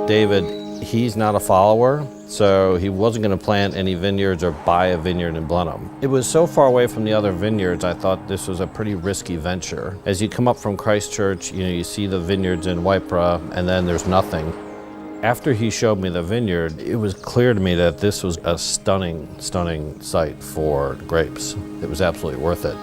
David, he's not a follower, so he wasn't going to plant any vineyards or buy a vineyard in Blenheim. It was so far away from the other vineyards, I thought this was a pretty risky venture. As you come up from Christchurch, you see the vineyards in Waipara, and then there's nothing. After he showed me the vineyard, it was clear to me that this was a stunning, stunning site for grapes. It was absolutely worth it.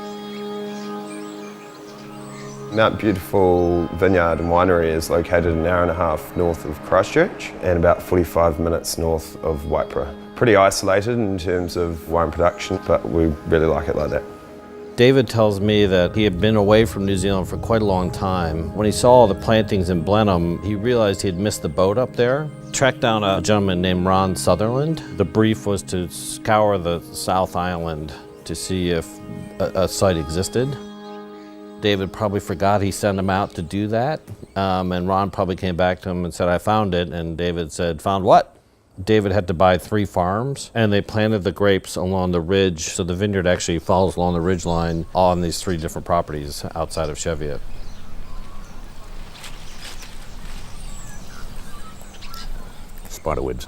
Mount Beautiful Vineyard and Winery is located an hour and a half north of Christchurch and about 45 minutes north of Waipara. Pretty isolated in terms of wine production, but we really like it like that. David tells me that he had been away from New Zealand for quite a long time. When he saw all the plantings in Blenheim, he realized he had missed the boat up there. Tracked down a gentleman named Ron Sutherland. The brief was to scour the South Island to see if a site existed. David probably forgot he sent him out to do that, and Ron probably came back to him and said, "I found it," and David said, "Found what?" David had to buy 3 farms, and they planted the grapes along the ridge, so the vineyard actually follows along the ridge line on these 3 different properties outside of Cheviot. Spiderwoods.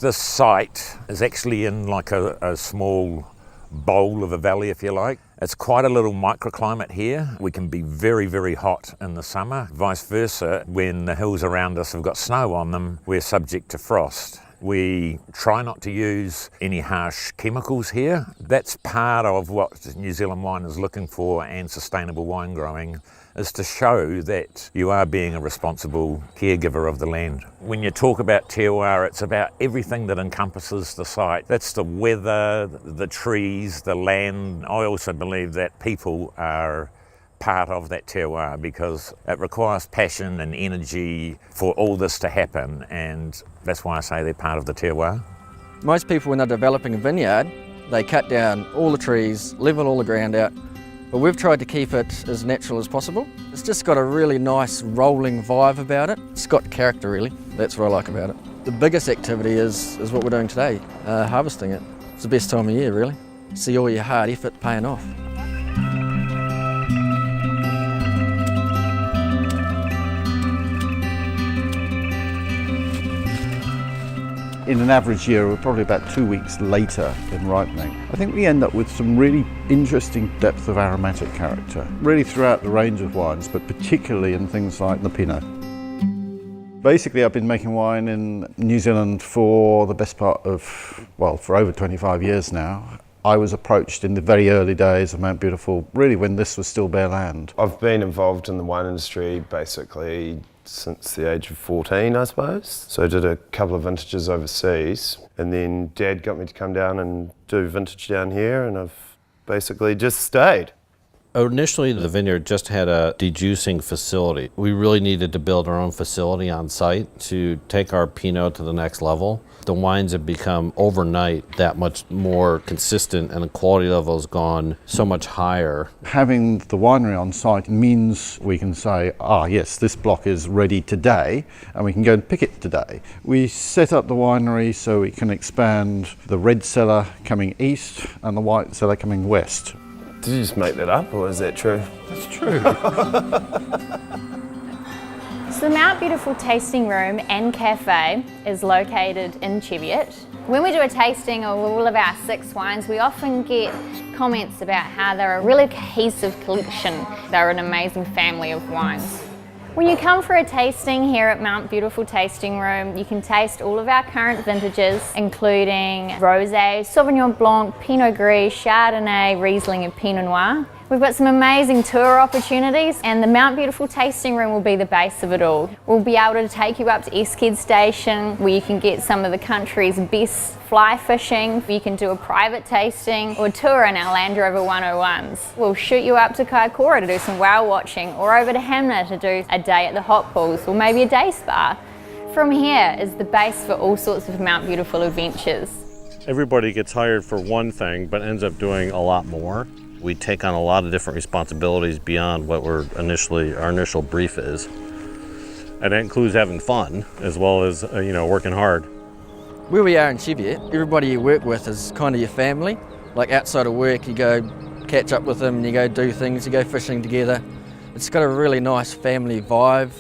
This site is actually in like a small bowl of a valley, if you like. It's quite a little microclimate here. We can be very, very hot in the summer. Vice versa, when the hills around us have got snow on them, we're subject to frost. We try not to use any harsh chemicals here. That's part of what New Zealand Wine is looking for, and sustainable wine growing, is to show that you are being a responsible caregiver of the land. When you talk about terroir, it's about everything that encompasses the site. That's the weather, the trees, the land. I also believe that people are part of that terroir because it requires passion and energy for all this to happen, and that's why I say they're part of the terroir. Most people, when they're developing a vineyard, they cut down all the trees, level all the ground out, but we've tried to keep it as natural as possible. It's just got a really nice rolling vibe about it. It's got character, really. That's what I like about it. The biggest activity is what we're doing today, harvesting it. It's the best time of year, really. See all your hard effort paying off. In an average year, we're probably about 2 weeks later in ripening. I think we end up with some really interesting depth of aromatic character, really throughout the range of wines, but particularly in things like the Pinot. Basically, I've been making wine in New Zealand for the best part of, well, for over 25 years now. I was approached in the very early days of Mount Beautiful, really when this was still bare land. I've been involved in the wine industry basically since the age of 14, I suppose. So I did a couple of vintages overseas, and then Dad got me to come down and do vintage down here, and I've basically just stayed. Initially, the vineyard just had a dejuicing facility. We really needed to build our own facility on site to take our Pinot to the next level. The wines have become overnight that much more consistent, and the quality level has gone so much higher. Having the winery on site means we can say, yes, this block is ready today, and we can go and pick it today. We set up the winery so we can expand the red cellar coming east and the white cellar coming west. Did you just make that up, or is that true? That's true. So the Mount Beautiful Tasting Room and Cafe is located in Cheviot. When we do a tasting of all of our 6 wines, we often get comments about how they're a really cohesive collection. They're an amazing family of wines. When you come for a tasting here at Mount Beautiful Tasting Room, you can taste all of our current vintages, including Rosé, Sauvignon Blanc, Pinot Gris, Chardonnay, Riesling and Pinot Noir. We've got some amazing tour opportunities, and the Mount Beautiful Tasting Room will be the base of it all. We'll be able to take you up to Eskid Station, where you can get some of the country's best fly fishing. You can do a private tasting or tour in our Land Rover 101s. We'll shoot you up to Kaikoura to do some whale watching, or over to Hamner to do a day at the hot pools, or maybe a day spa. From here is the base for all sorts of Mount Beautiful adventures. Everybody gets hired for one thing, but ends up doing a lot more. We take on a lot of different responsibilities beyond what our initial brief is. And that includes having fun as well as working hard. Where we are in Cheviot, everybody you work with is kind of your family. Like outside of work, you go catch up with them, you go do things, you go fishing together. It's got a really nice family vibe.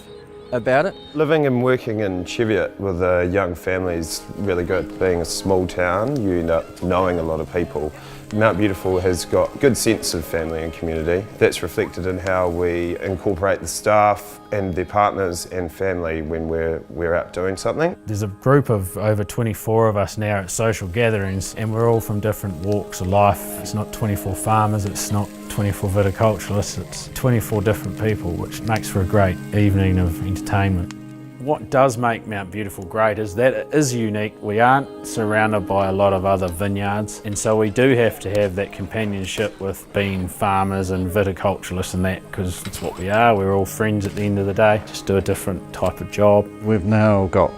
about it. Living and working in Cheviot with a young family is really good. Being a small town, you end up knowing a lot of people. Mount Beautiful has got a good sense of family and community. That's reflected in how we incorporate the staff and their partners and family when we're out doing something. There's a group of over 24 of us now at social gatherings, and we're all from different walks of life. It's not 24 farmers, it's not 24 viticulturalists, it's 24 different people, which makes for a great evening of entertainment. What does make Mount Beautiful great is that it is unique. We aren't surrounded by a lot of other vineyards, and so we do have to have that companionship with being farmers and viticulturalists and that, because it's what we are. We're all friends at the end of the day, just do a different type of job. We've now got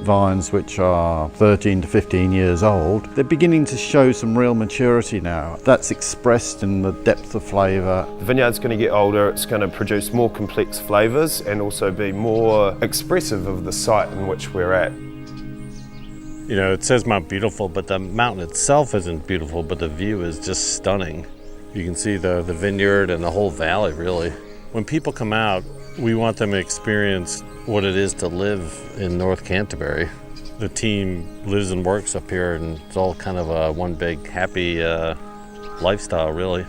vines which are 13 to 15 years old. They're beginning to show some real maturity now. That's expressed in the depth of flavour. The vineyard's going to get older, it's going to produce more complex flavours and also be more expressive of the site in which we're at. You know, it says Mount Beautiful, but the mountain itself isn't beautiful, but the view is just stunning. You can see the vineyard and the whole valley, really. When people come out, we want them to experience what it is to live in North Canterbury. The team lives and works up here, and it's all kind of a one big happy lifestyle, really.